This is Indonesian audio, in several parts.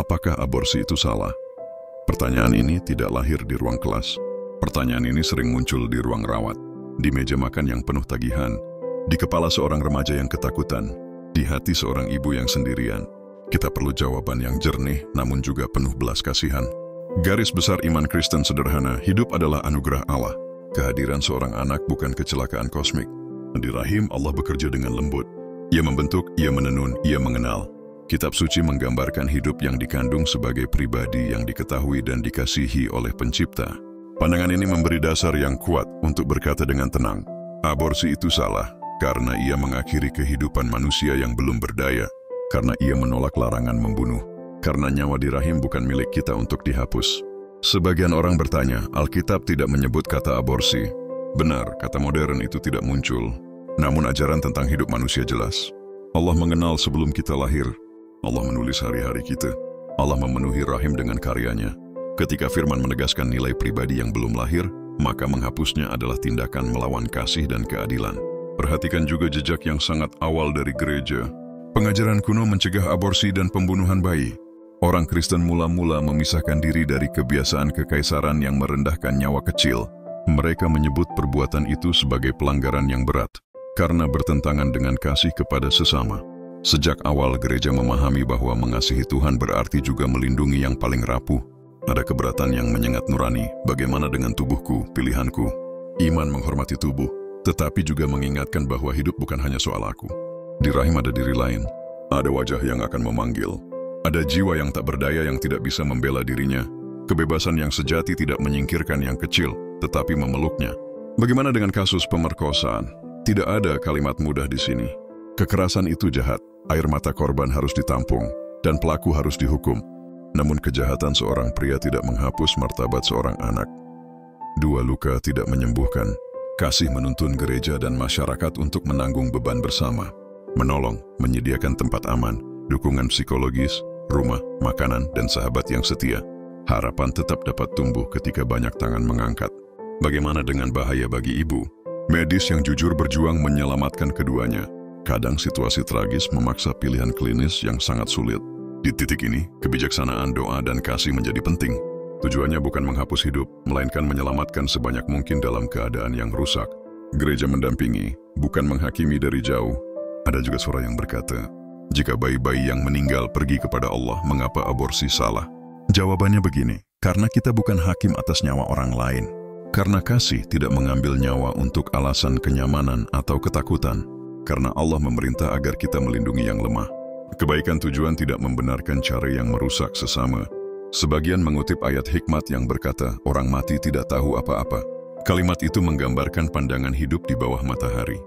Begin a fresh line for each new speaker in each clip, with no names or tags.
Apakah aborsi itu salah? Pertanyaan ini tidak lahir di ruang kelas. Pertanyaan ini sering muncul di ruang rawat, di meja makan yang penuh tagihan, di kepala seorang remaja yang ketakutan, di hati seorang ibu yang sendirian. Kita perlu jawaban yang jernih namun juga penuh belas kasihan. Garis besar iman Kristen sederhana, hidup adalah anugerah Allah. Kehadiran seorang anak bukan kecelakaan kosmik. Di rahim Allah bekerja dengan lembut. Ia membentuk, ia menenun, ia mengenal. Kitab suci menggambarkan hidup yang dikandung sebagai pribadi yang diketahui dan dikasihi oleh Pencipta. Pandangan ini memberi dasar yang kuat untuk berkata dengan tenang, aborsi itu salah karena ia mengakhiri kehidupan manusia yang belum berdaya, karena ia menolak larangan membunuh, karena nyawa di rahim bukan milik kita untuk dihapus. Sebagian orang bertanya, Alkitab tidak menyebut kata aborsi. Benar, kata modern itu tidak muncul. Namun ajaran tentang hidup manusia jelas. Allah mengenal sebelum kita lahir. Allah menulis hari-hari kita. Allah memenuhi rahim dengan karyanya. Ketika firman menegaskan nilai pribadi yang belum lahir, maka menghapusnya adalah tindakan melawan kasih dan keadilan. Perhatikan juga jejak yang sangat awal dari gereja. Pengajaran kuno mencegah aborsi dan pembunuhan bayi. Orang Kristen mula-mula memisahkan diri dari kebiasaan kekaisaran yang merendahkan nyawa kecil. Mereka menyebut perbuatan itu sebagai pelanggaran yang berat, karena bertentangan dengan kasih kepada sesama. Sejak awal gereja memahami bahwa mengasihi Tuhan berarti juga melindungi yang paling rapuh. Ada keberatan yang menyengat nurani, bagaimana dengan tubuhku, pilihanku. Iman menghormati tubuh, tetapi juga mengingatkan bahwa hidup bukan hanya soal aku. Di rahim ada diri lain, ada wajah yang akan memanggil. Ada jiwa yang tak berdaya yang tidak bisa membela dirinya. Kebebasan yang sejati tidak menyingkirkan yang kecil, tetapi memeluknya. Bagaimana dengan kasus pemerkosaan? Tidak ada kalimat mudah di sini. Kekerasan itu jahat. Air mata korban harus ditampung, dan pelaku harus dihukum. Namun kejahatan seorang pria tidak menghapus martabat seorang anak. Dua luka tidak menyembuhkan. Kasih menuntun gereja dan masyarakat untuk menanggung beban bersama. Menolong, menyediakan tempat aman, dukungan psikologis, rumah, makanan, dan sahabat yang setia. Harapan tetap dapat tumbuh ketika banyak tangan mengangkat. Bagaimana dengan bahaya bagi ibu? Medis yang jujur berjuang menyelamatkan keduanya. Kadang situasi tragis memaksa pilihan klinis yang sangat sulit. Di titik ini, kebijaksanaan doa dan kasih menjadi penting. Tujuannya bukan menghapus hidup, melainkan menyelamatkan sebanyak mungkin dalam keadaan yang rusak. Gereja mendampingi, bukan menghakimi dari jauh. Ada juga suara yang berkata, jika bayi-bayi yang meninggal pergi kepada Allah, mengapa aborsi salah? Jawabannya begini, karena kita bukan hakim atas nyawa orang lain. Karena kasih tidak mengambil nyawa untuk alasan kenyamanan atau ketakutan. Karena Allah memerintah agar kita melindungi yang lemah. Kebaikan tujuan tidak membenarkan cara yang merusak sesama. Sebagian mengutip ayat hikmat yang berkata, orang mati tidak tahu apa-apa. Kalimat itu menggambarkan pandangan hidup di bawah matahari.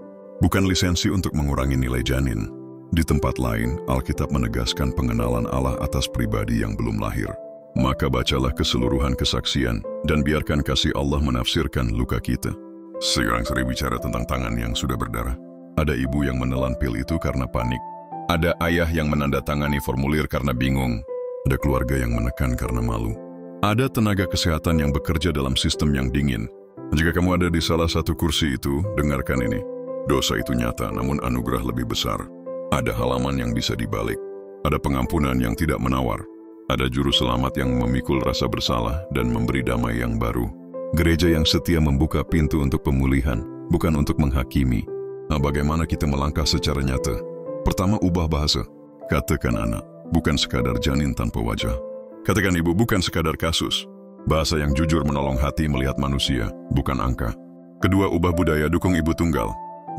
Bukan lisensi untuk mengurangi nilai janin. Di tempat lain, Alkitab menegaskan pengenalan Allah atas pribadi yang belum lahir. Maka bacalah keseluruhan kesaksian, dan biarkan kasih Allah menafsirkan luka kita. Seorang sering bicara tentang tangan yang sudah berdarah. Ada ibu yang menelan pil itu karena panik. Ada ayah yang menandatangani formulir karena bingung. Ada keluarga yang menekan karena malu. Ada tenaga kesehatan yang bekerja dalam sistem yang dingin. Jika kamu ada di salah satu kursi itu, dengarkan ini. Dosa itu nyata, namun anugerah lebih besar. Ada halaman yang bisa dibalik. Ada pengampunan yang tidak menawar. Ada juru selamat yang memikul rasa bersalah dan memberi damai yang baru. Gereja yang setia membuka pintu untuk pemulihan, bukan untuk menghakimi. Nah, bagaimana kita melangkah secara nyata? Pertama, ubah bahasa. Katakan anak, bukan sekadar janin tanpa wajah. Katakan ibu, bukan sekadar kasus. Bahasa yang jujur menolong hati melihat manusia, bukan angka. Kedua, ubah budaya, dukung ibu tunggal.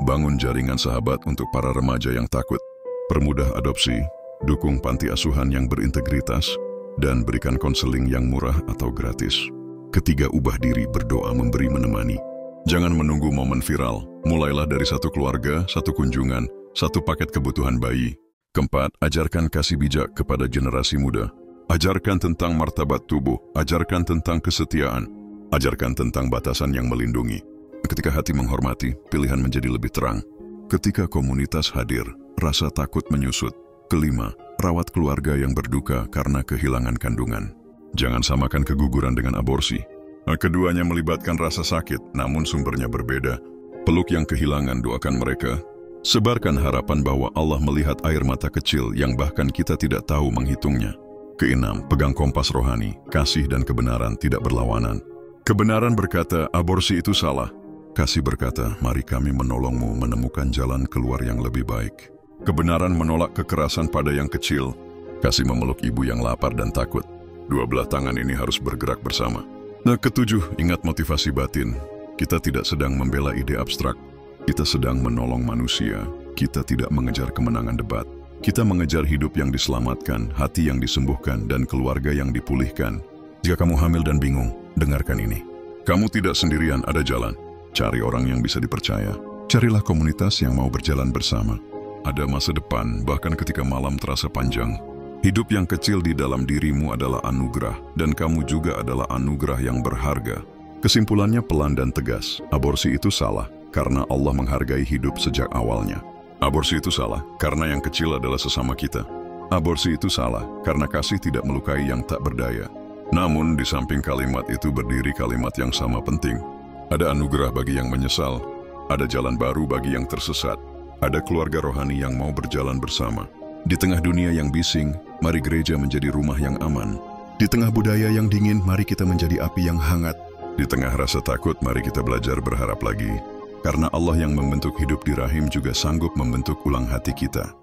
Bangun jaringan sahabat untuk para remaja yang takut. Permudah adopsi, dukung panti asuhan yang berintegritas, dan berikan konseling yang murah atau gratis. Ketiga, ubah diri, berdoa, memberi, menemani. Jangan menunggu momen viral. Mulailah dari satu keluarga, satu kunjungan, satu paket kebutuhan bayi. Keempat, ajarkan kasih bijak kepada generasi muda. Ajarkan tentang martabat tubuh, ajarkan tentang kesetiaan, ajarkan tentang batasan yang melindungi. Ketika hati menghormati, pilihan menjadi lebih terang. Ketika komunitas hadir, rasa takut menyusut. Kelima, rawat keluarga yang berduka karena kehilangan kandungan. Jangan samakan keguguran dengan aborsi. Keduanya melibatkan rasa sakit, namun sumbernya berbeda. Peluk yang kehilangan, doakan mereka. Sebarkan harapan bahwa Allah melihat air mata kecil yang bahkan kita tidak tahu menghitungnya. Keenam, pegang kompas rohani, kasih dan kebenaran tidak berlawanan. Kebenaran berkata, aborsi itu salah. Kasih berkata, mari kami menolongmu menemukan jalan keluar yang lebih baik. Kebenaran menolak kekerasan pada yang kecil. Kasih memeluk ibu yang lapar dan takut. Dua belah tangan ini harus bergerak bersama. Nah, ketujuh, ingat motivasi batin. Kita tidak sedang membela ide abstrak. Kita sedang menolong manusia. Kita tidak mengejar kemenangan debat. Kita mengejar hidup yang diselamatkan, hati yang disembuhkan, dan keluarga yang dipulihkan. Jika kamu hamil dan bingung, dengarkan ini. Kamu tidak sendirian, ada jalan. Cari orang yang bisa dipercaya. Carilah komunitas yang mau berjalan bersama. Ada masa depan, bahkan ketika malam terasa panjang. Hidup yang kecil di dalam dirimu adalah anugerah, dan kamu juga adalah anugerah yang berharga. Kesimpulannya pelan dan tegas, aborsi itu salah, karena Allah menghargai hidup sejak awalnya. Aborsi itu salah, karena yang kecil adalah sesama kita. Aborsi itu salah, karena kasih tidak melukai yang tak berdaya. Namun, di samping kalimat itu berdiri kalimat yang sama penting. Ada anugerah bagi yang menyesal, ada jalan baru bagi yang tersesat, ada keluarga rohani yang mau berjalan bersama. Di tengah dunia yang bising, mari gereja menjadi rumah yang aman. Di tengah budaya yang dingin, mari kita menjadi api yang hangat. Di tengah rasa takut, mari kita belajar berharap lagi. Karena Allah yang membentuk hidup di rahim juga sanggup membentuk ulang hati kita.